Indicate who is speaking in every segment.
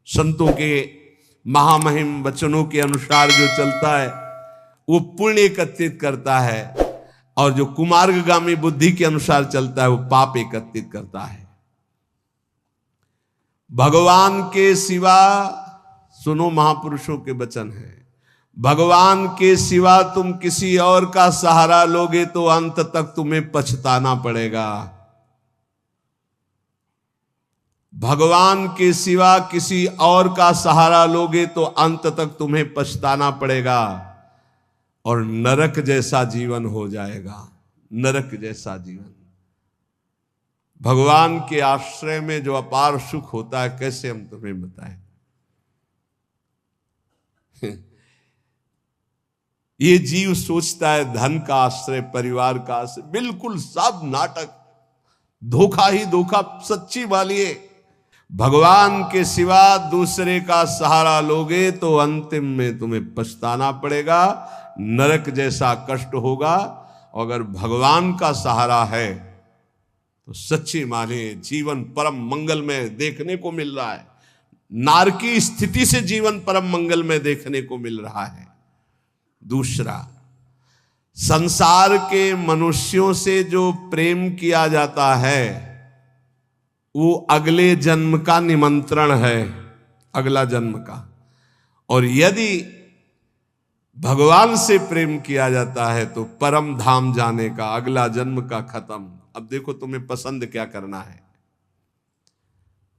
Speaker 1: संतों के महामहिम वचनों के अनुसार जो चलता है वो पुण्य एकत्रित करता है, और जो कुमार्गगामी बुद्धि के अनुसार चलता है वो पाप एकत्रित करता है। भगवान के सिवा, सुनो महापुरुषों के वचन है, भगवान के सिवा तुम किसी और का सहारा लोगे तो अंत तक तुम्हें पछताना पड़ेगा। भगवान के सिवा किसी और का सहारा लोगे तो अंत तक तुम्हें पछताना पड़ेगा और नरक जैसा जीवन हो जाएगा, नरक जैसा जीवन। भगवान के आश्रय में जो अपार सुख होता है, कैसे हम तुम्हें बताएं। ये जीव सोचता है धन का आश्रय, परिवार का आश्रय, बिल्कुल सब नाटक, धोखा ही धोखा, सच्ची वाली। भगवान के सिवा दूसरे का सहारा लोगे तो अंतिम में तुम्हें पछताना पड़ेगा, नरक जैसा कष्ट होगा। और अगर भगवान का सहारा है तो सच्ची माने जीवन परम मंगल में देखने को मिल रहा है। नारकी स्थिति से जीवन परम मंगल में देखने को मिल रहा है। दूसरा, संसार के मनुष्यों से जो प्रेम किया जाता है वो अगले जन्म का निमंत्रण है, अगला जन्म का। और यदि भगवान से प्रेम किया जाता है तो परम धाम जाने का, अगला जन्म का खत्म। अब देखो तुम्हें पसंद क्या करना है।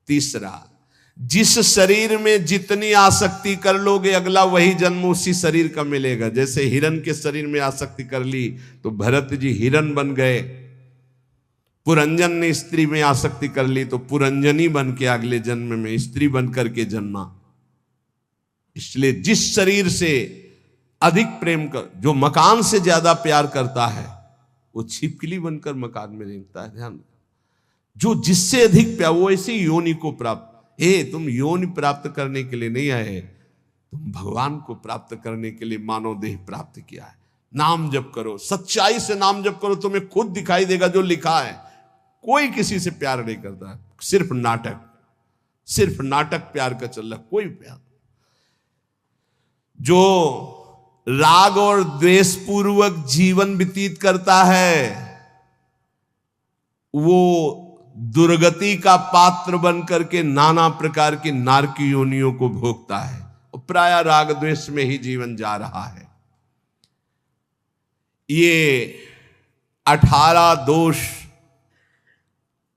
Speaker 1: तीसरा, जिस शरीर में जितनी आसक्ति कर लोगे अगला वही जन्म उसी शरीर का मिलेगा। जैसे हिरण के शरीर में आसक्ति कर ली तो भरत जी हिरण बन गए, पुरंजन ने स्त्री में आसक्ति कर ली तो पुरंजनी बन के अगले जन्म में स्त्री बन करके जन्मा। इसलिए जिस शरीर से अधिक प्रेम कर, जो मकान से ज्यादा प्यार करता है वो छिपकली बनकर मकान में रेंगता है। ध्यान, जो जिससे अधिक प्यार, वो ऐसी योनि को प्राप्त। तुम योनि प्राप्त करने के लिए नहीं आए, तुम भगवान को प्राप्त करने के लिए मानव देह प्राप्त किया है। नाम जप करो, सच्चाई से नाम जप करो, तुम्हें खुद दिखाई देगा जो लिखा है। कोई किसी से प्यार नहीं करता, सिर्फ नाटक, सिर्फ नाटक प्यार का चल रहा, कोई प्यार। जो राग और द्वेष पूर्वक जीवन व्यतीत करता है वो दुर्गति का पात्र बन करके नाना प्रकार की नारकी योनियों को भोगता है और प्राय राग द्वेष में ही जीवन जा रहा है। ये 18 दोष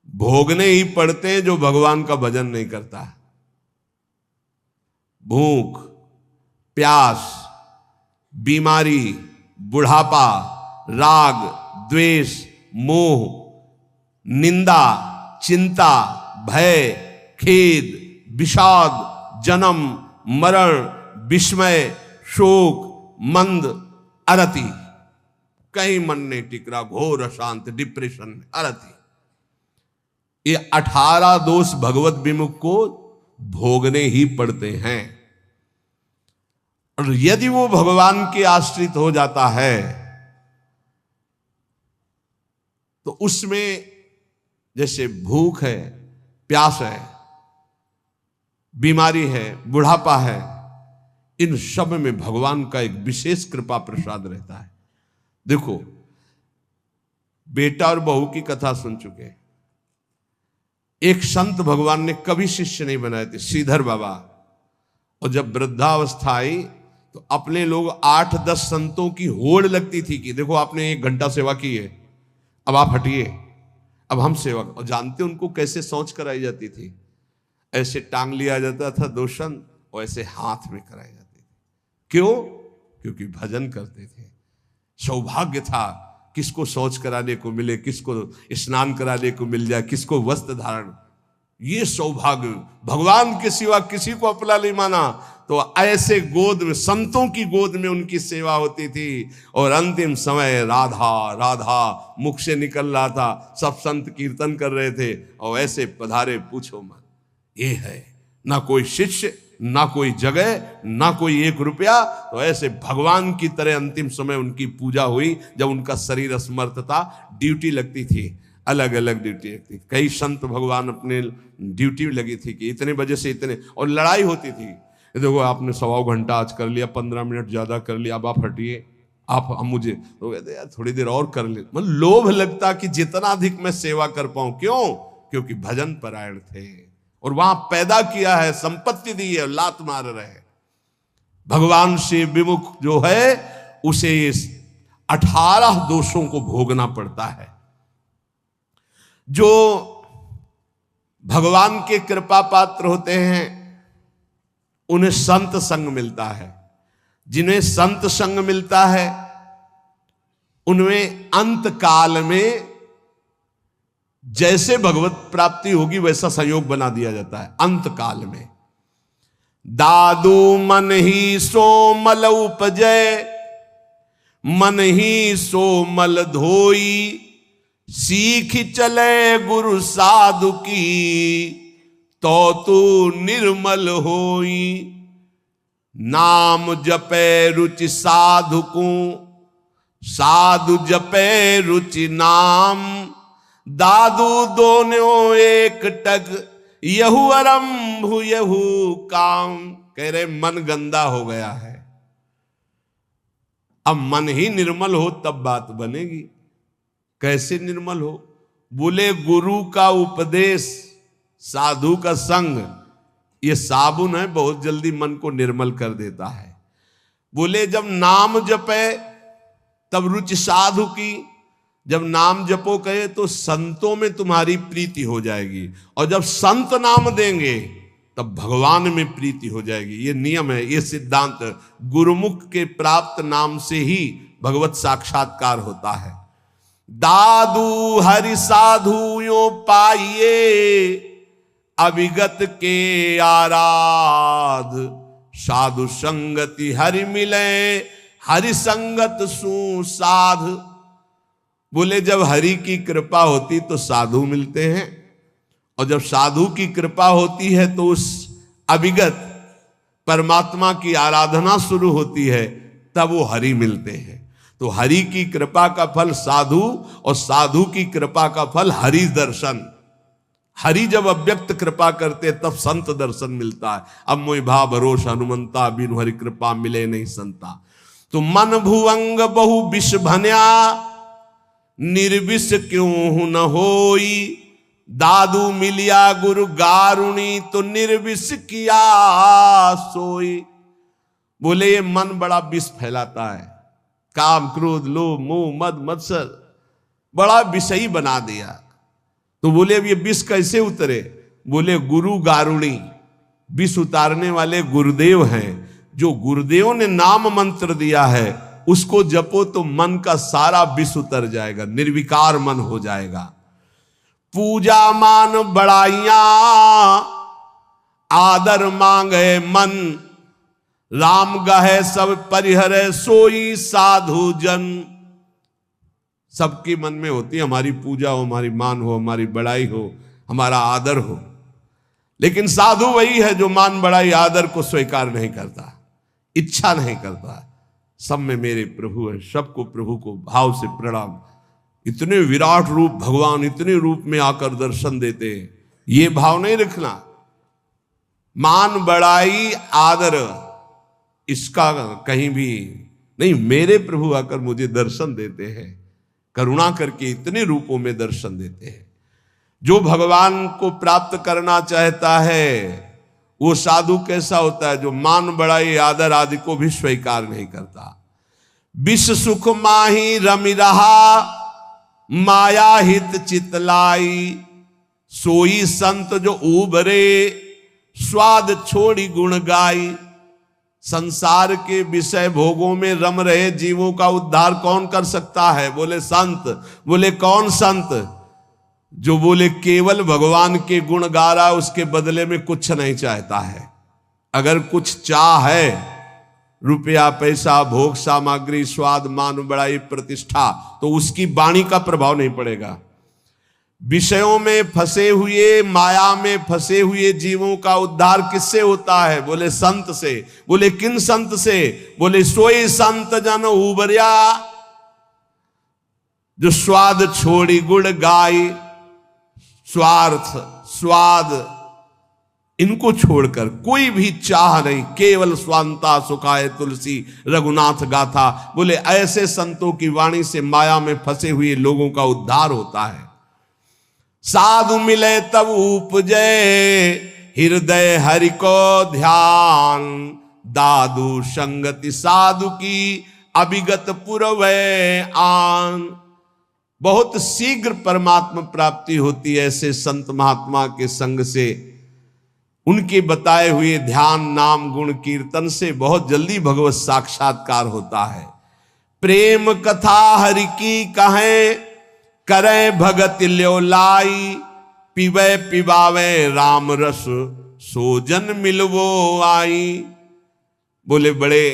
Speaker 1: भोगने ही पड़ते हैं जो भगवान का भजन नहीं करता। भूख, प्यास, बीमारी, बुढ़ापा, राग, द्वेष, मोह, निंदा, चिंता, भय, खेद, विषाद, जन्म, मरण, विस्मय, शोक, मंद, अरति, कहीं मन नहीं टिक रहा, घोर अशांत, डिप्रेशन में, अरति। ये 18 दोष भगवत विमुख को भोगने ही पड़ते हैं। और यदि वो भगवान के आश्रित हो जाता है तो उसमें जैसे भूख है, प्यास है, बीमारी है, बुढ़ापा है, इन सब में भगवान का एक विशेष कृपा प्रसाद रहता है। देखो, बेटा और बहू की कथा सुन चुके। एक संत भगवान ने कभी शिष्य नहीं बनाए थे, श्रीधर बाबा। और जब वृद्धावस्था आई तो अपने लोग 8-10 संतों की होड़ लगती थी कि देखो आपने 1 घंटा सेवा की है, अब आप हटिए, अब हम सेवा। और जानते उनको कैसे सोच कराई जाती थी? ऐसे टांग लिया जाता था दोषण और ऐसे हाथ में कराई जाती थी। क्यों? क्योंकि भजन करते थे। सौभाग्य था, किसको शौच कराने को मिले, किसको स्नान कराने को मिल जाए, किसको वस्त्र धारण। ये सौभाग्य, भगवान के सिवा किसी को अपना नहीं माना। तो ऐसे गोद में, संतों की गोद में उनकी सेवा होती थी। और अंतिम समय राधा राधा मुख से निकल रहा था, सब संत कीर्तन कर रहे थे और ऐसे पधारे, पूछो मत। ये है ना कोई शिष्य, ना कोई जगह, ना कोई 1 रुपया। तो ऐसे भगवान की तरह अंतिम समय उनकी पूजा हुई। जब उनका शरीर असमर्थ था, ड्यूटी लगती थी, अलग अलग ड्यूटी थी। कई संत भगवान अपने ड्यूटी लगी थी कि इतने बजे से इतने, और लड़ाई होती थी, देखो आपने 1.25 घंटा आज कर लिया, 15 मिनट ज्यादा कर लिया, अब आप हटिए, आप हम मुझे तो कहते यार थोड़ी देर और कर ले। मतलब लोभ लगता कि जितना अधिक मैं सेवा कर पाऊं। क्यों? क्योंकि भजन परायण थे और वहां पैदा किया है, संपत्ति दी है, लात मार रहे। भगवान से विमुख जो है उसे 18 दोषों को भोगना पड़ता है। जो भगवान के कृपा पात्र होते हैं उन्हें संत संग मिलता है। जिन्हें संत संग मिलता है उनमें अंत काल में जैसे भगवत प्राप्ति होगी वैसा संयोग बना दिया जाता है। अंत काल में दादू मन ही सो मल उपजय, मन ही सो मल धोई, सीख चले गुरु साधु की, तो तू निर्मल होई। नाम जपे रुचि साधु को, साधु जपे रुचि नाम, दादू दोनों एक टक, यहू आरंभ यहू काम। कह रहे मन गंदा हो गया है, अब मन ही निर्मल हो तब बात बनेगी। कैसे निर्मल हो? बोले गुरु का उपदेश, साधु का संग, ये साबुन है, बहुत जल्दी मन को निर्मल कर देता है। बोले जब नाम जपे तब रुचि साधु की, जब नाम जपो कहे तो संतों में तुम्हारी प्रीति हो जाएगी, और जब संत नाम देंगे तब भगवान में प्रीति हो जाएगी। ये नियम है, ये सिद्धांत। गुरुमुख के प्राप्त नाम से ही भगवत साक्षात्कार होता है। दादू हरि साधु यो पाइये, अविगत के आराध, साधु संगति हरि मिले, हरि संगत सुसाध। बोले जब हरि की कृपा होती तो साधु मिलते हैं, और जब साधु की कृपा होती है तो उस अविगत परमात्मा की आराधना शुरू होती है, तब वो हरि मिलते हैं। तो हरि की कृपा का फल साधु, और साधु की कृपा का फल हरि दर्शन। हरि जब अव्यक्त कृपा करते तब संत दर्शन मिलता है। अब मोहि भाव भरोस हनुमंता, बिनु हरि कृपा मिले नहीं संता। तो मन भुवंग बहु विष भन्या, निर्विष क्यों न होई, दादू मिलिया गुरु गारुणी, तो निर्विष किया सोई। बोले ये मन बड़ा विष फैलाता है, काम क्रोध लोभ मोह मद मत्सर बड़ा विषयी बना दिया। तो बोले अब ये विष कैसे उतरे? बोले गुरु गारुणी, विष उतारने वाले गुरुदेव हैं। जो गुरुदेव ने नाम मंत्र दिया है उसको जपो तो मन का सारा विष उतर जाएगा, निर्विकार मन हो जाएगा। पूजा मान बड़ाइयां, आदर मांगे मन, राम गहे सब परिहरे, सोई साधु जन। सबके मन में होती है हमारी पूजा हो, हमारी मान हो, हमारी बड़ाई हो, हमारा आदर हो, लेकिन साधु वही है जो मान बड़ाई आदर को स्वीकार नहीं करता, इच्छा नहीं करता। सब में मेरे प्रभु है, सबको प्रभु को भाव से प्रणाम। इतने विराट रूप भगवान इतने रूप में आकर दर्शन देते हैं, ये भाव नहीं रखना। मान बड़ाई आदर इसका कहीं भी नहीं। मेरे प्रभु आकर मुझे दर्शन देते हैं, करुणा करके इतने रूपों में दर्शन देते हैं। जो भगवान को प्राप्त करना चाहता है वो साधु कैसा होता है? जो मान बड़ाई आदर आदि को भी स्वीकार नहीं करता। विष सुख माही रमि रहा, माया हित चितलाई, सोई संत जो उबरे, स्वाद छोड़ी गुण गाई। संसार के विषय भोगों में रम रहे जीवों का उद्धार कौन कर सकता है? बोले संत। बोले कौन संत? जो बोले केवल भगवान के गुण गा रहा, उसके बदले में कुछ नहीं चाहता है। अगर कुछ चाह है, रुपया पैसा भोग सामग्री स्वाद मान बड़ाई प्रतिष्ठा, तो उसकी वाणी का प्रभाव नहीं पड़ेगा। विषयों में फंसे हुए, माया में फंसे हुए जीवों का उद्धार किससे होता है? बोले संत से। बोले किन संत से? बोले सोई संत जन उबरिया। जो स्वाद छोड़ी गुण गाई, स्वार्थ स्वाद इनको छोड़कर कोई भी चाह नहीं, केवल स्वांता सुखाए तुलसी रघुनाथ गाथा। बोले ऐसे संतों की वाणी से माया में फंसे हुए लोगों का उद्धार होता है। साधु मिले तब उपजे हृदय हरि को ध्यान, दादु संगति साधु की अभिगत पुरवै आन। बहुत शीघ्र परमात्मा प्राप्ति होती है ऐसे संत महात्मा के संग से, उनके बताए हुए ध्यान नाम गुण कीर्तन से बहुत जल्दी भगवत साक्षात्कार होता है। प्रेम कथा हरि की कहें करें भगत ल्यो लाई, पीवे पिबावे राम रस सोजन मिलवो आई। बोले बड़े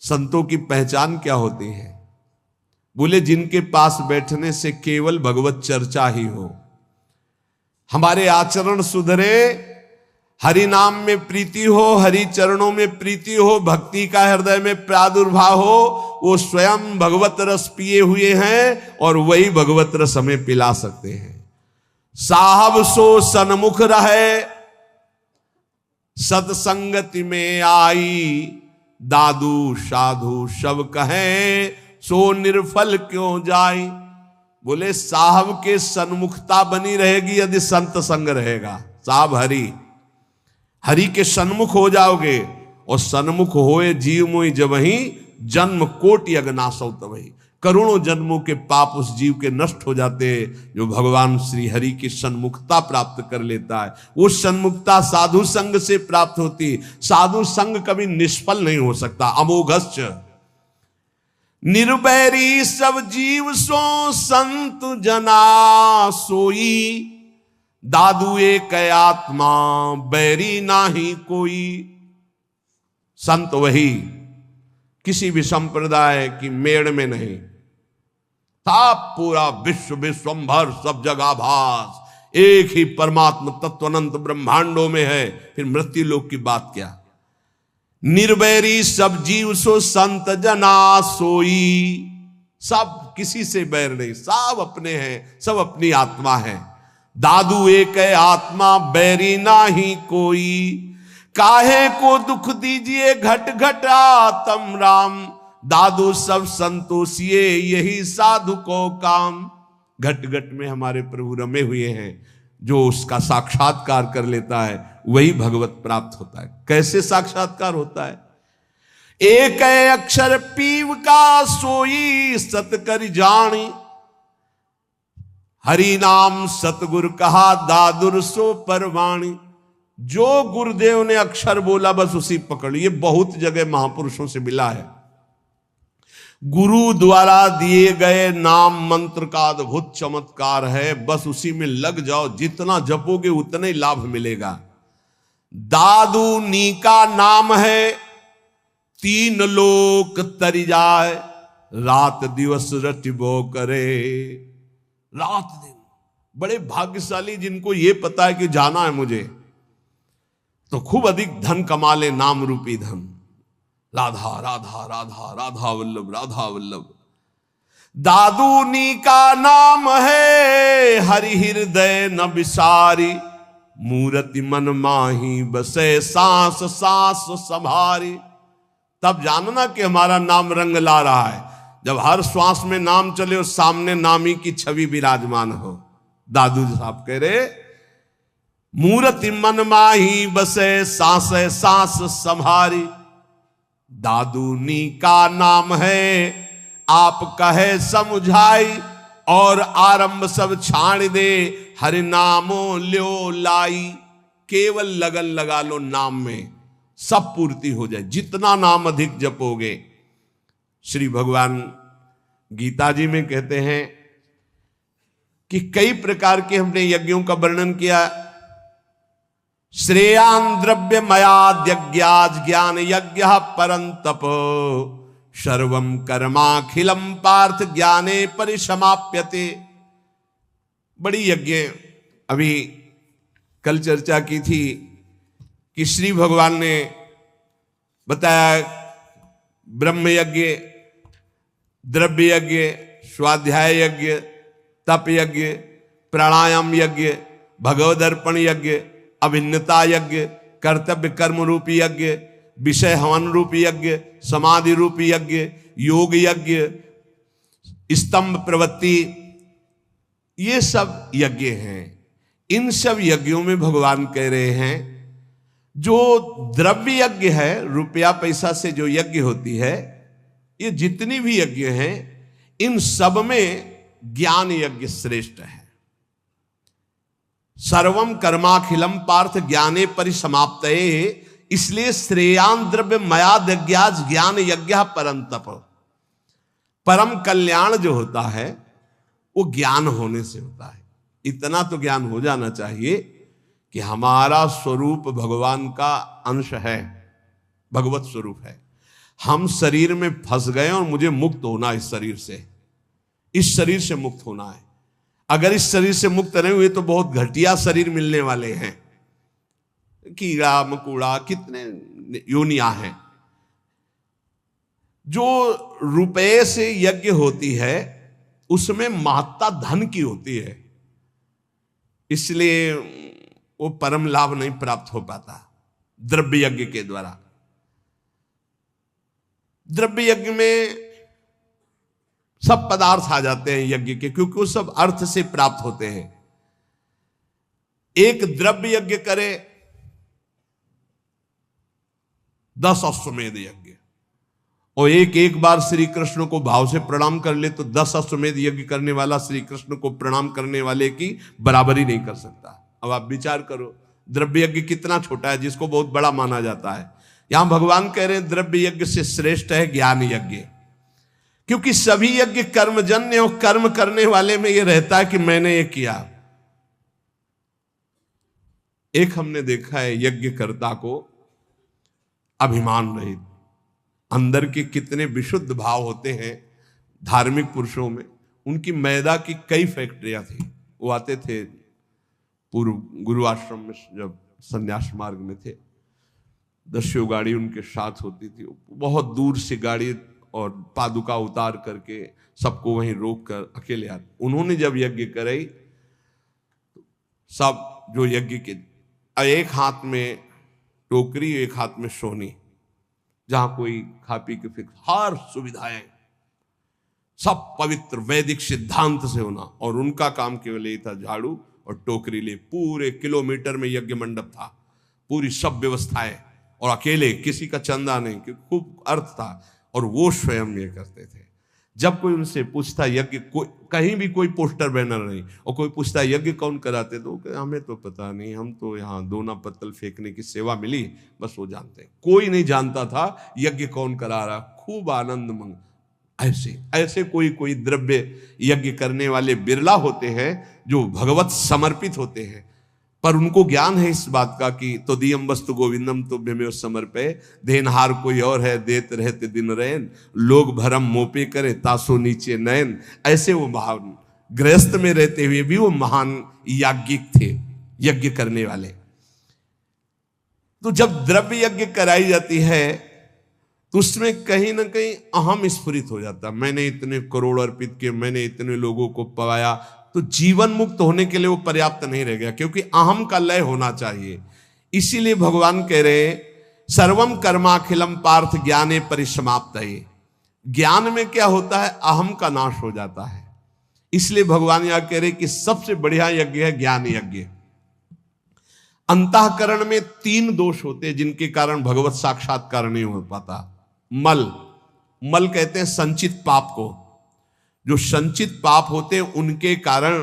Speaker 1: संतों की पहचान क्या होती है? बोले जिनके पास बैठने से केवल भगवत चर्चा ही हो, हमारे आचरण सुधरे, हरि नाम में प्रीति हो, हरि चरणों में प्रीति हो, भक्ति का हृदय में प्रादुर्भाव हो, वो स्वयं भगवत रस पिए हुए हैं और वही भगवत रस हमें पिला सकते हैं। साहब सो सन्मुख रहे सत्संगति में आई, दादू साधु सब कहे सो निर्फल क्यों जाई। बोले साहब के सन्मुखता बनी रहेगी यदि संत संग रहेगा। साहब हरि के सन्मुख हो जाओगे, और सन्मुख होए जीव मोई जब ही जन्म कोटि अगनासौ तबहि। करोड़ों जन्मों के पाप उस जीव के नष्ट हो जाते हैं जो भगवान श्री हरि की सन्मुखता प्राप्त कर लेता है। वो सन्मुखता साधु संग से प्राप्त होती। साधु संग कभी निष्फल नहीं हो सकता। अमोघश्च निर्वैरी सब जीव सो संत जना सोई, दादू एक आत्मा बैरी नाही कोई। संत वही, किसी भी संप्रदाय की मेड़ में नहीं, था पूरा विश्व विश्वंभर सब जगह भास, एक ही परमात्मा तत्व अनंत ब्रह्मांडों में है। फिर मृत्यु लोक की बात क्या? निर्वैरी सब जीव सो संत जना सोई। सब किसी से बैर नहीं, सब अपने हैं, सब अपनी आत्मा है। दादू एक आत्मा बैरी नाही कोई, काहे को दुख दीजिए घट घटा तम राम, दादू सब संतोषिए यही साधु को काम। घट घट में हमारे प्रभु रमे हुए हैं, जो उसका साक्षात्कार कर लेता है वही भगवत प्राप्त होता है। कैसे साक्षात्कार होता है? एक अक्षर पीव का सोई सत कर जानी, हरि नाम सतगुरु कहा दादुर सो परवाणी। जो गुरुदेव ने अक्षर बोला बस उसी पकड़। ये बहुत जगह महापुरुषों से मिला है। गुरु द्वारा दिए गए नाम मंत्र का अद्भुत चमत्कार है, बस उसी में लग जाओ, जितना जपोगे उतना ही लाभ मिलेगा। दादू नी का नाम है, तीन लोक तरी जाए, रात दिवस रटिबो करे। रात दिन बड़े भाग्यशाली जिनको ये पता है कि जाना है मुझे, तो खूब अधिक धन कमा ले, नाम रूपी धन। राधा राधा राधा राधा वल्लभ राधा वल्लभ। दादू नी का नाम है, हरि हृदय न विसारी, मूर्ति मन माही बसे सांस सांस संभारी। तब जानना कि हमारा नाम रंग ला रहा है, जब हर श्वास में नाम चले और सामने नामी की छवि विराजमान हो। दादू साहब कह रहे, मूर्ति मन माही बसे सांस सांस संभारी, दादू नी का नाम है, आप कहे समझाई, और आरंभ सब छाण दे, हरि नामो ल्यो लाई। केवल लगन लगा लो नाम में, सब पूर्ति हो जाए। जितना नाम अधिक जपोगे, श्री भगवान गीता जी में कहते हैं कि कई प्रकार के हमने यज्ञों का वर्णन किया। श्रेयान द्रव्य मयाद यज्ञाज ज्ञान यज्ञ परंतप, सर्वम कर्माखिलम पार्थ ज्ञाने परिसमाप्यते। बड़ी यज्ञ अभी कल चर्चा की थी कि श्री भगवान ने बताया ब्रह्म यज्ञ, द्रव्य यज्ञ, स्वाध्याय यज्ञ, तप यज्ञ, प्राणायाम यज्ञ, भगवदर्पण यज्ञ, अभिन्नता यज्ञ, कर्तव्य कर्म रूपी यज्ञ, विषय हवन रूपी यज्ञ, समाधि रूपी यज्ञ, योग यज्ञ, स्तंभ प्रवृत्ति, ये सब यज्ञ हैं। इन सब यज्ञों में भगवान कह रहे हैं जो द्रव्य यज्ञ है, रुपया पैसा से जो यज्ञ होती है, ये जितनी भी यज्ञ हैं इन सब में ज्ञान यज्ञ श्रेष्ठ है। सर्वम कर्माखिलम पार्थ ज्ञाने परिसमाप्तये, इसलिए श्रेयान द्रव्य मयाद्यज्ञाज ज्ञान यज्ञ परम तप। परम कल्याण जो होता है वो ज्ञान होने से होता है। इतना तो ज्ञान हो जाना चाहिए कि हमारा स्वरूप भगवान का अंश है, भगवत स्वरूप है। हम शरीर में फंस गए और मुझे मुक्त होना, इस शरीर से, इस शरीर से मुक्त होना है। अगर इस शरीर से मुक्त नहीं हुए तो बहुत घटिया शरीर मिलने वाले हैं, कीड़ा मकोड़ा कितने योनियां हैं। जो रुपए से यज्ञ होती है उसमें महत्ता धन की होती है, इसलिए वो परम लाभ नहीं प्राप्त हो पाता द्रव्य यज्ञ के द्वारा। द्रव्य यज्ञ में सब पदार्थ आ जाते हैं यज्ञ के, क्योंकि वो सब अर्थ से प्राप्त होते हैं। एक द्रव्य यज्ञ करे 10 अश्वमेध यज्ञ, और एक बार श्री कृष्ण को भाव से प्रणाम कर ले तो 10 अश्वमेध यज्ञ करने वाला श्री कृष्ण को प्रणाम करने वाले की बराबरी नहीं कर सकता। अब आप विचार करो द्रव्य यज्ञ कितना छोटा है जिसको बहुत बड़ा माना जाता है। यहां भगवान कह रहे हैं द्रव्य यज्ञ से श्रेष्ठ है ज्ञान यज्ञ, क्योंकि सभी यज्ञ कर्मजन्य और कर्म करने वाले में यह रहता है कि मैंने ये किया। एक हमने देखा है यज्ञकर्ता को अभिमान रहित, अंदर के कितने विशुद्ध भाव होते हैं धार्मिक पुरुषों में। उनकी मैदा की कई फैक्ट्रियां थी, वो आते थे पूर्व गुरु आश्रम में जब संन्यास मार्ग में थे, 10 गाड़ी उनके साथ होती थी। बहुत दूर से गाड़ी और पादुका उतार करके सबको वहीं रोक कर अकेले आते। उन्होंने जब यज्ञ कराई सब जो यज्ञ के, एक हाथ में टोकरी एक हाथ में सोनी, जहां कोई खा पी के फिर हर सुविधाएं सब पवित्र वैदिक सिद्धांत से होना, और उनका काम केवल यही था झाड़ू और टोकरी ले। पूरे किलोमीटर में यज्ञ मंडप था, पूरी सब व्यवस्थाएं, और अकेले, किसी का चंदा नहीं, क्योंकि खूब अर्थ था, और वो स्वयं ये करते थे। जब कोई उनसे पूछता यज्ञ, कहीं भी कोई पोस्टर बैनर नहीं, और कोई पूछता यज्ञ कौन कराते, तो हमें तो पता नहीं, हम तो यहाँ दोना पत्तल फेंकने की सेवा मिली, बस वो जानते हैं। कोई नहीं जानता था यज्ञ कौन करा रहा। खूब आनंद मंग ऐसे कोई द्रव्य यज्ञ करने वाले बिरला होते हैं जो भगवत समर्पित होते हैं, पर उनको ज्ञान है इस बात का कि तो दियम वस्तु गोविंदम तो भ्यमेव समर्पे, देनहार कोई और है देत रहते दिन रैन, लोग भरम मोपे करे तासो नीचे नयन। ऐसे वो महान गृहस्थ में रहते हुए भी वो महान याज्ञिक थे, यज्ञ करने वाले। तो जब द्रव्य यज्ञ कराई जाती है तो उसमें कहीं ना कहीं अहम स्फुरित हो जाता। मैंने इतने करोड़ अर्पित किए, मैंने इतने लोगों को पवाया, तो जीवन मुक्त होने के लिए वो पर्याप्त नहीं रह गया, क्योंकि अहम का लय होना चाहिए। इसीलिए भगवान कह रहे सर्वम कर्माखिलम पार्थ ज्ञाने परिसमाप्तये। ज्ञान में क्या होता है, अहम का नाश हो जाता है। इसलिए भगवान यहां कह रहे कि सबसे बढ़िया यज्ञ है ज्ञान यज्ञ। अंतःकरण में 3 दोष होते हैं जिनके कारण भगवत साक्षात्कार नहीं हो पाता। मल कहते हैं संचित पाप को। जो संचित पाप होते हैं उनके कारण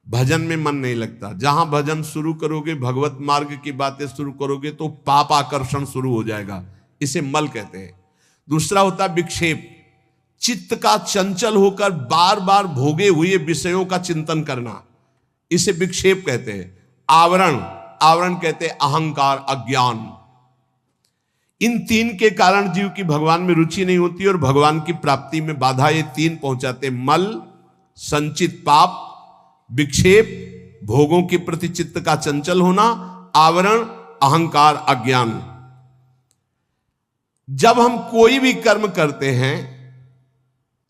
Speaker 1: भजन में मन नहीं लगता। जहां भजन शुरू करोगे, भगवत मार्ग की बातें शुरू करोगे, तो पाप आकर्षण शुरू हो जाएगा, इसे मल कहते हैं। दूसरा होता है विक्षेप, चित्त का चंचल होकर बार बार भोगे हुए विषयों का चिंतन करना, इसे विक्षेप कहते हैं। आवरण कहते हैं अहंकार, अज्ञान। इन 3 के कारण जीव की भगवान में रुचि नहीं होती और भगवान की प्राप्ति में बाधा ये 3 पहुंचाते। मल, संचित पाप, विक्षेप, भोगों के प्रति चित्त का चंचल होना, आवरण, अहंकार, अज्ञान। जब हम कोई भी कर्म करते हैं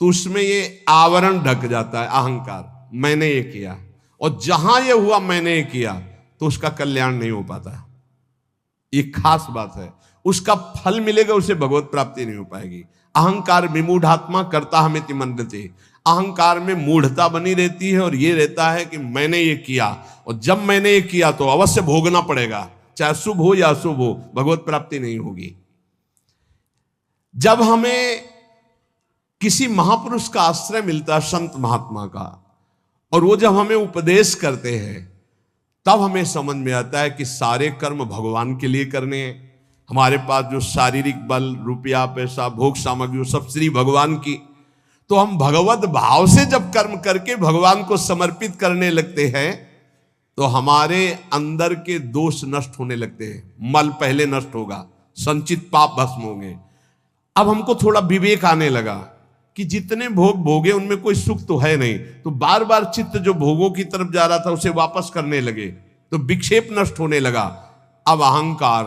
Speaker 1: तो उसमें ये आवरण ढक जाता है अहंकार, मैंने ये किया, और जहां ये हुआ मैंने ये किया तो उसका कल्याण नहीं हो पाता। ये खास बात है, उसका फल मिलेगा, उसे भगवत प्राप्ति नहीं हो पाएगी। अहंकार विमूढ़ात्मा करता हमें मंदते, अहंकार में मूढ़ता बनी रहती है और ये रहता है कि मैंने ये किया, और जब मैंने ये किया तो अवश्य भोगना पड़ेगा, चाहे शुभ हो या अशुभ हो, भगवत प्राप्ति नहीं होगी। जब हमें किसी महापुरुष का आश्रय मिलता है, संत महात्मा का, और वो जब हमें उपदेश करते हैं तब हमें समझ में आता है कि सारे कर्म भगवान के लिए करने हैं। हमारे पास जो शारीरिक बल, रुपया, पैसा, भोग सामग्री, सब श्री भगवान की, तो हम भगवत भाव से जब कर्म करके भगवान को समर्पित करने लगते हैं तो हमारे अंदर के दोष नष्ट होने लगते हैं। मल पहले नष्ट होगा, संचित पाप भस्म होंगे। अब हमको थोड़ा विवेक आने लगा कि जितने भोग भोगे उनमें कोई सुख तो है नहीं, तो बार बार चित्त जो भोगों की तरफ जा रहा था उसे वापस करने लगे, तो विक्षेप नष्ट होने लगा। अब अहंकार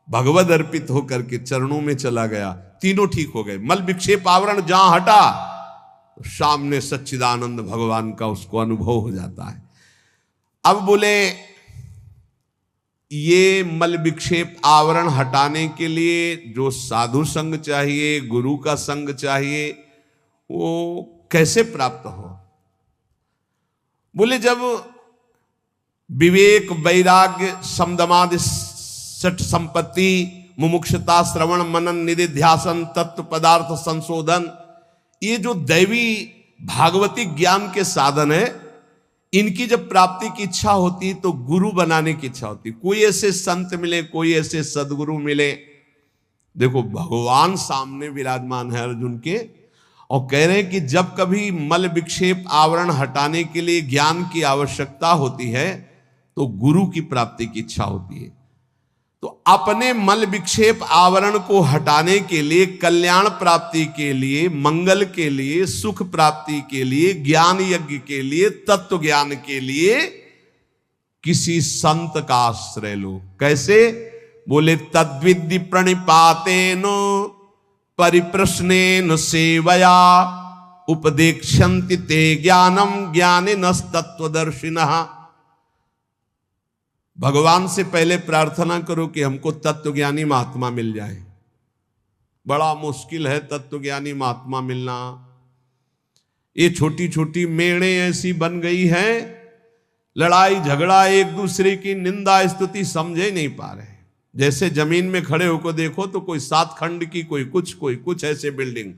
Speaker 1: भगवद अर्पित होकर के चरणों में चला गया, तीनों ठीक हो गए। मल विक्षेप आवरण जहां हटा तो सामने सच्चिदानंद भगवान का उसको अनुभव हो जाता है। अब बोले ये मल विक्षेप आवरण हटाने के लिए जो साधु संग चाहिए, गुरु का संग चाहिए, वो कैसे प्राप्त हो? बोले जब विवेक, वैराग्य, समदमादि, सठ संपत्ति, मुमुक्षता, श्रवण, मनन, निधिध्यासन, तत्व पदार्थ संशोधन, ये जो दैवी भागवती ज्ञान के साधन है, इनकी जब प्राप्ति की इच्छा होती तो गुरु बनाने की इच्छा होती। कोई ऐसे संत मिले, कोई ऐसे सदगुरु मिले। देखो भगवान सामने विराजमान है अर्जुन के, और कह रहे हैं कि जब कभी मल विक्षेप आवरण हटाने के लिए ज्ञान की आवश्यकता होती है तो गुरु की प्राप्ति की इच्छा होती है। तो अपने मल विक्षेप आवरण को हटाने के लिए, कल्याण प्राप्ति के लिए, मंगल के लिए, सुख प्राप्ति के लिए, ज्ञान यज्ञ के लिए, तत्व ज्ञान के लिए किसी संत का आश्रय लो। कैसे? बोले तद्विद्धि प्रणिपातेन परिप्रश्नेन सेवया उपदेक्षन्ति ते ज्ञानम ज्ञानिनस्तत्वदर्शिनः। भगवान से पहले प्रार्थना करो कि हमको तत्वज्ञानी महात्मा मिल जाए। बड़ा मुश्किल है तत्वज्ञानी महात्मा मिलना। ये छोटी छोटी मेड़े ऐसी बन गई हैं, लड़ाई झगड़ा, एक दूसरे की निंदा स्तुति समझे नहीं पा रहे। जैसे जमीन में खड़े होकर देखो तो कोई 7 खंड की, कोई कुछ ऐसे बिल्डिंग,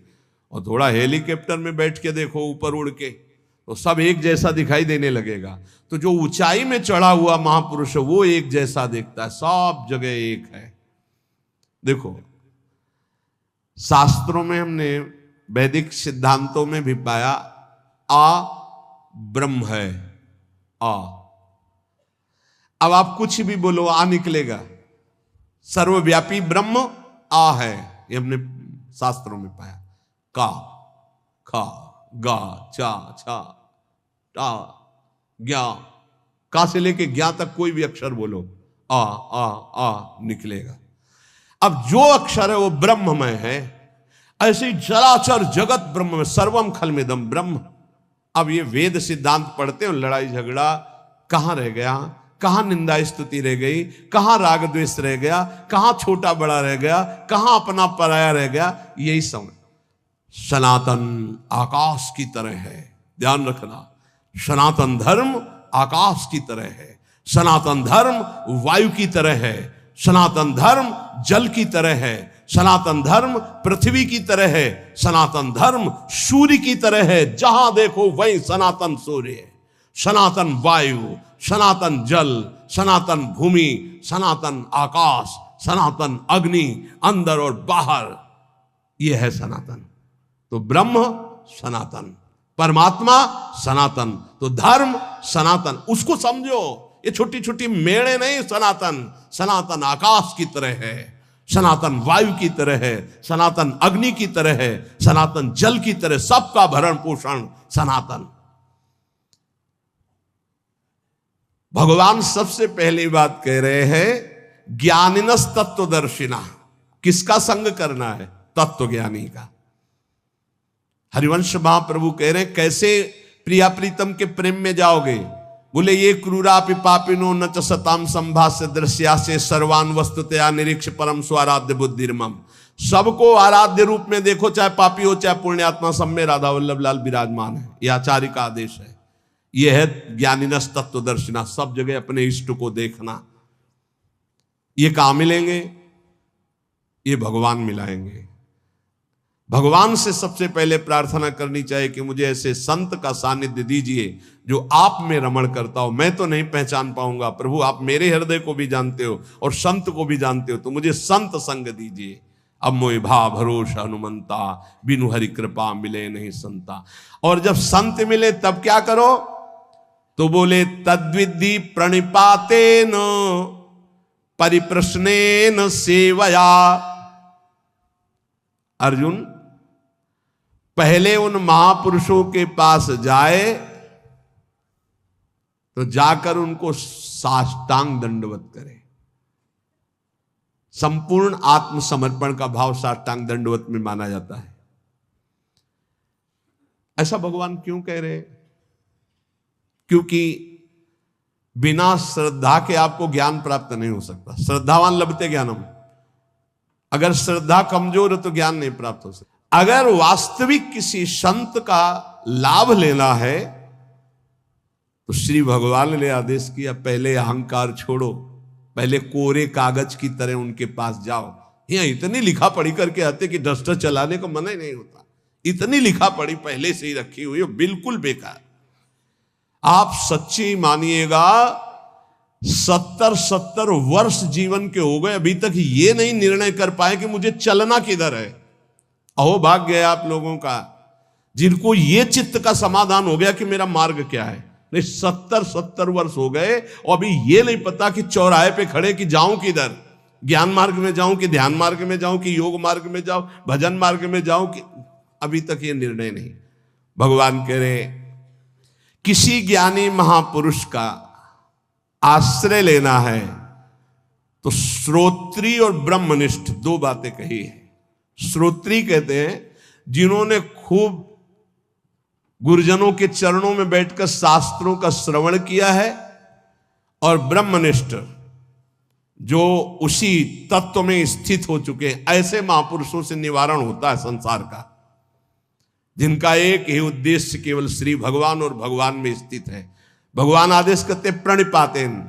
Speaker 1: और थोड़ा हेलीकॉप्टर में बैठ के देखो ऊपर उड़ के, तो सब एक जैसा दिखाई देने लगेगा। तो जो ऊंचाई में चढ़ा हुआ महापुरुष है वो एक जैसा दिखता है, सब जगह एक है। देखो शास्त्रों में हमने, वैदिक सिद्धांतों में भी पाया, आ ब्रह्म है, आ। अब आप कुछ भी बोलो आ निकलेगा। सर्वव्यापी ब्रह्म आ है, ये हमने शास्त्रों में पाया। का, खा, गा, चा, छा, टा, ज्ञा, का से लेके ज्ञा तक कोई भी अक्षर बोलो, आ आ आ निकलेगा। अब जो अक्षर है वो ब्रह्ममय है। ऐसे ही चराचर जगत ब्रह्म में, सर्वम खलमिदम ब्रह्म। अब ये वेद सिद्धांत पढ़ते हो, लड़ाई झगड़ा कहां रह गया, कहां निंदा स्तुति रह गई, कहां राग द्वेष रह गया, कहां छोटा बड़ा रह गया, कहां अपना पराया रह गया। यही समझ। सनातन आकाश की तरह है, ध्यान रखना। सनातन धर्म आकाश की तरह है, सनातन धर्म वायु की तरह है, सनातन धर्म जल की तरह है, सनातन धर्म पृथ्वी की तरह है, सनातन धर्म सूर्य की तरह है। जहां देखो वहीं सनातन सूर्य है, सनातन वायु, सनातन जल, सनातन भूमि, सनातन आकाश, सनातन अग्नि, अंदर और बाहर, यह है सनातन। तो ब्रह्म सनातन, परमात्मा सनातन, तो धर्म सनातन। उसको समझो, ये छोटी छोटी मेड़े नहीं। सनातन, सनातन आकाश की तरह है, सनातन वायु की तरह है, सनातन अग्नि की तरह है, सनातन जल की तरह, सबका भरण पोषण सनातन। भगवान सबसे पहली बात कह रहे हैं, ज्ञानिनस तत्वदर्शिना। किसका संग करना है? तत्वज्ञानी का। हरिवंश महाप्रभु कह रहे हैं कैसे प्रिया प्रीतम के प्रेम में जाओगे? बोले ये क्रूरापि पापिनो न च सताम संभाष्य दृश्या से सर्वान वस्तुतया निरीक्ष परम स्वाराध्य बुद्धिर्मम। सबको आराध्य रूप में देखो, चाहे पापी हो चाहे पुण्यात्मा, सब में राधा वल्लभ लाल विराजमान है। यह आचार्य का आदेश है। यह है ज्ञानिनस तत्वदर्शिना, सब जगह अपने इष्ट को देखना। ये कहां मिलेंगे? ये भगवान मिलाएंगे। भगवान से सबसे पहले प्रार्थना करनी चाहिए कि मुझे ऐसे संत का सानिध्य दीजिए जो आप में रमण करता हो। मैं तो नहीं पहचान पाऊंगा प्रभु, आप मेरे हृदय को भी जानते हो और संत को भी जानते हो, तो मुझे संत संग दीजिए। अब मोहि भा भरोसा हनुमंता, बिनु हरि कृपा मिले नहीं संता। और जब संत मिले तब क्या करो? तो बोले तद्विद्धि प्रणिपातेन परिप्रश्नेन सेवया। अर्जुन पहले उन महापुरुषों के पास जाए तो जाकर उनको साष्टांग दंडवत करे। संपूर्ण आत्मसमर्पण का भाव साष्टांग दंडवत में माना जाता है। ऐसा भगवान क्यों कह रहे? क्योंकि बिना श्रद्धा के आपको ज्ञान प्राप्त नहीं हो सकता। श्रद्धावान लभते ज्ञानम। अगर श्रद्धा कमजोर है तो ज्ञान नहीं प्राप्त हो सकता। अगर वास्तविक किसी संत का लाभ लेना है तो श्री भगवान ने आदेश किया, पहले अहंकार छोड़ो, पहले कोरे कागज की तरह उनके पास जाओ। यहाँ इतनी लिखा पढ़ी करके आते कि डस्टर चलाने को मना ही नहीं होता। इतनी लिखा पढ़ी पहले से ही रखी हुई है, बिल्कुल बेकार। आप सच्ची मानिएगा 70 वर्ष जीवन के हो गए, अभी तक ये नहीं निर्णय कर पाए कि मुझे चलना किधर है। अहो भाग गया आप लोगों का, जिनको ये चित्त का समाधान हो गया कि मेरा मार्ग क्या है। नहीं, 70 वर्ष हो गए और अभी ये नहीं पता कि चौराहे पे खड़े कि जाऊं किधर, ज्ञान मार्ग में जाऊं कि ध्यान मार्ग में जाऊं कि योग मार्ग में जाऊं, भजन मार्ग में जाऊं कि, अभी तक ये निर्णय नहीं। भगवान कह रहे किसी ज्ञानी महापुरुष का आश्रय लेना है तो श्रोत्री और ब्रह्मनिष्ठ दो बातें कही है। श्रोत्री कहते हैं जिन्होंने खूब गुरुजनों के चरणों में बैठकर शास्त्रों का श्रवण किया है, और ब्रह्मनिष्ठ जो उसी तत्व में स्थित हो चुके हैं। ऐसे महापुरुषों से निवारण होता है संसार का, जिनका एक ही उद्देश्य केवल श्री भगवान और भगवान में स्थित है। भगवान आदेश करते प्रणिपातेन,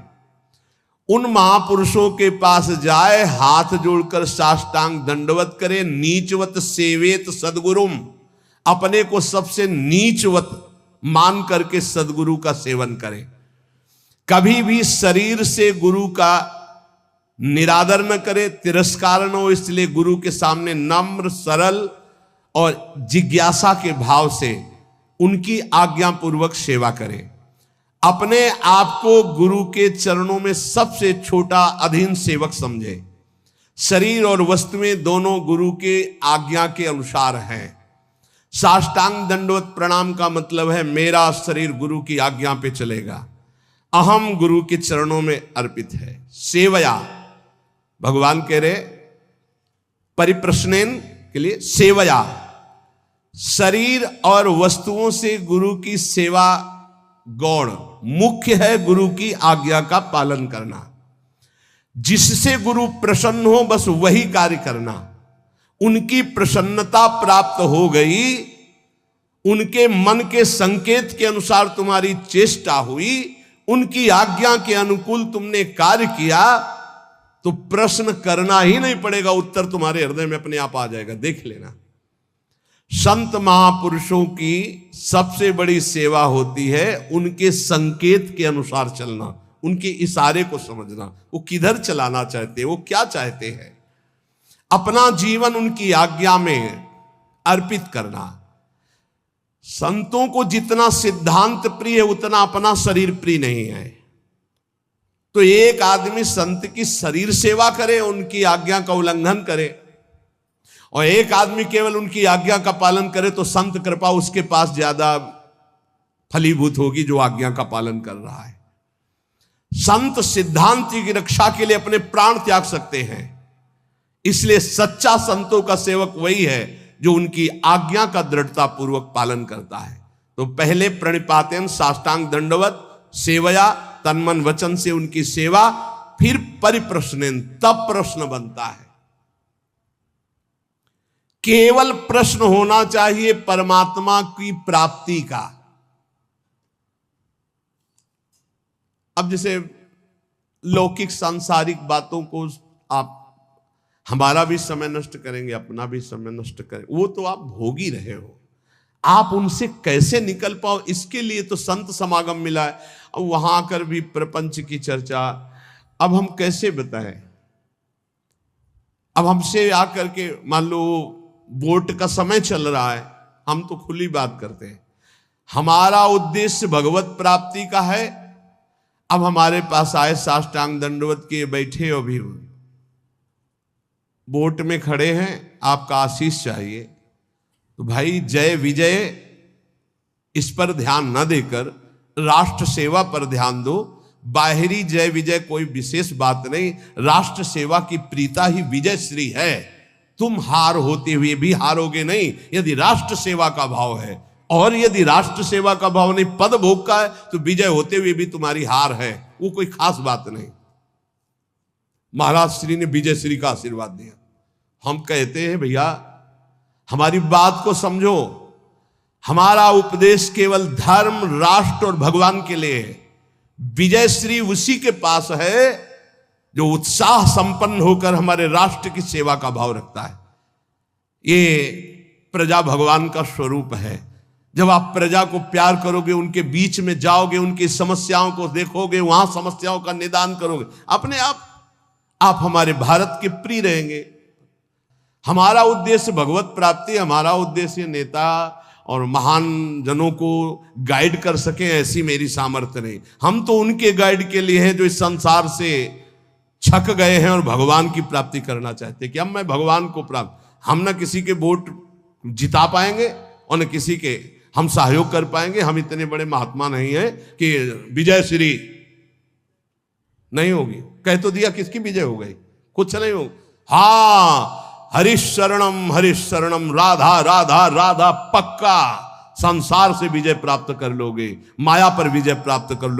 Speaker 1: उन महापुरुषों के पास जाए, हाथ जोड़कर साष्टांग दंडवत करे, नीचवत सेवेत सदगुरुम, अपने को सबसे नीचवत मान करके सदगुरु का सेवन करे। कभी भी शरीर से गुरु का निरादर न करे, तिरस्कार न हो, इसलिए गुरु के सामने नम्र सरल और जिज्ञासा के भाव से उनकी आज्ञा पूर्वक सेवा करे। अपने आप को गुरु के चरणों में सबसे छोटा अधीन सेवक समझे। शरीर और वस्तुएं दोनों गुरु के आज्ञा के अनुसार हैं। साष्टांग दंडवत प्रणाम का मतलब है मेरा शरीर गुरु की आज्ञा पे चलेगा, अहम गुरु के चरणों में अर्पित है। सेवया, भगवान कह रहे परिप्रश्नेन के लिए सेवया, शरीर और वस्तुओं से गुरु की सेवा गौण, मुख्य है गुरु की आज्ञा का पालन करना। जिससे गुरु प्रसन्न हो बस वही कार्य करना। उनकी प्रसन्नता प्राप्त हो गई, उनके मन के संकेत के अनुसार तुम्हारी चेष्टा हुई, उनकी आज्ञा के अनुकूल तुमने कार्य किया, तो प्रश्न करना ही नहीं पड़ेगा, उत्तर तुम्हारे हृदय में अपने आप आ जाएगा। देख लेना, संत महापुरुषों की सबसे बड़ी सेवा होती है उनके संकेत के अनुसार चलना, उनके इशारे को समझना, वो किधर चलाना चाहते हैं, वो क्या चाहते हैं, अपना जीवन उनकी आज्ञा में अर्पित करना। संतों को जितना सिद्धांत प्रिय है उतना अपना शरीर प्रिय नहीं है। तो एक आदमी संत की शरीर सेवा करे, उनकी आज्ञा का उल्लंघन करे, और एक आदमी केवल उनकी आज्ञा का पालन करे, तो संत कृपा उसके पास ज्यादा फलीभूत होगी जो आज्ञा का पालन कर रहा है। संत सिद्धांत की रक्षा के लिए अपने प्राण त्याग सकते हैं। इसलिए सच्चा संतों का सेवक वही है जो उनकी आज्ञा का दृढ़ता पूर्वक पालन करता है। तो पहले प्रणिपातेन साष्टांग दंडवत सेवया, तन मन वचन से उनकी सेवा, फिर परिप्रश्नेन, तब प्रश्न बनता है। केवल प्रश्न होना चाहिए परमात्मा की प्राप्ति का। अब जैसे लौकिक सांसारिक बातों को आप, हमारा भी समय नष्ट करेंगे, अपना भी समय नष्ट करेंगे, वो तो आप भोग ही रहे हो। आप उनसे कैसे निकल पाओ, इसके लिए तो संत समागम मिला है। अब वहां आकर भी प्रपंच की चर्चा, अब हम कैसे बताएं? अब हमसे आकर के मान लो वोट का समय चल रहा है, हम तो खुली बात करते हैं, हमारा उद्देश्य भगवत प्राप्ति का है। अब हमारे पास आए साष्टांग दंडवत के बैठे हो, भी वोट में खड़े हैं, आपका आशीष चाहिए, तो भाई जय विजय इस पर ध्यान न देकर राष्ट्र सेवा पर ध्यान दो। बाहरी जय विजय कोई विशेष बात नहीं, राष्ट्र सेवा की प्रीता ही विजय श्री है। तुम हार होते हुए भी हारोगे नहीं यदि राष्ट्र सेवा का भाव है, और यदि राष्ट्र सेवा का भाव नहीं, पद भोग का है, तो विजय होते हुए भी तुम्हारी हार है, वो कोई खास बात नहीं। महाराज श्री ने विजय श्री का आशीर्वाद दिया। हम कहते हैं भैया हमारी बात को समझो, हमारा उपदेश केवल धर्म, राष्ट्र और भगवान के लिए है। विजय श्री उसी के पास है जो उत्साह संपन्न होकर हमारे राष्ट्र की सेवा का भाव रखता है। ये प्रजा भगवान का स्वरूप है। जब आप प्रजा को प्यार करोगे, उनके बीच में जाओगे, उनकी समस्याओं को देखोगे, वहां समस्याओं का निदान करोगे, अपने आप हमारे भारत के प्रिय रहेंगे। हमारा उद्देश्य भगवत प्राप्ति, हमारा उद्देश्य नेता और महान जनों को गाइड कर सके, ऐसी मेरी सामर्थ्य नहीं। हम तो उनके गाइड के लिए हैं जो इस संसार से छक गए हैं और भगवान की प्राप्ति करना चाहते हैं कि अब मैं भगवान को प्राप्त। हम न किसी के वोट जिता पाएंगे और न किसी के हम सहयोग कर पाएंगे। हम इतने बड़े महात्मा नहीं हैं कि विजय श्री नहीं होगी। कह तो दिया, किसकी विजय हो गई? कुछ नहीं हो। हाँ, हरिशरणम राधा राधा राधा, पक्का संसार से विजय प्राप्त कर लोगे, माया पर विजय प्राप्त कर लो।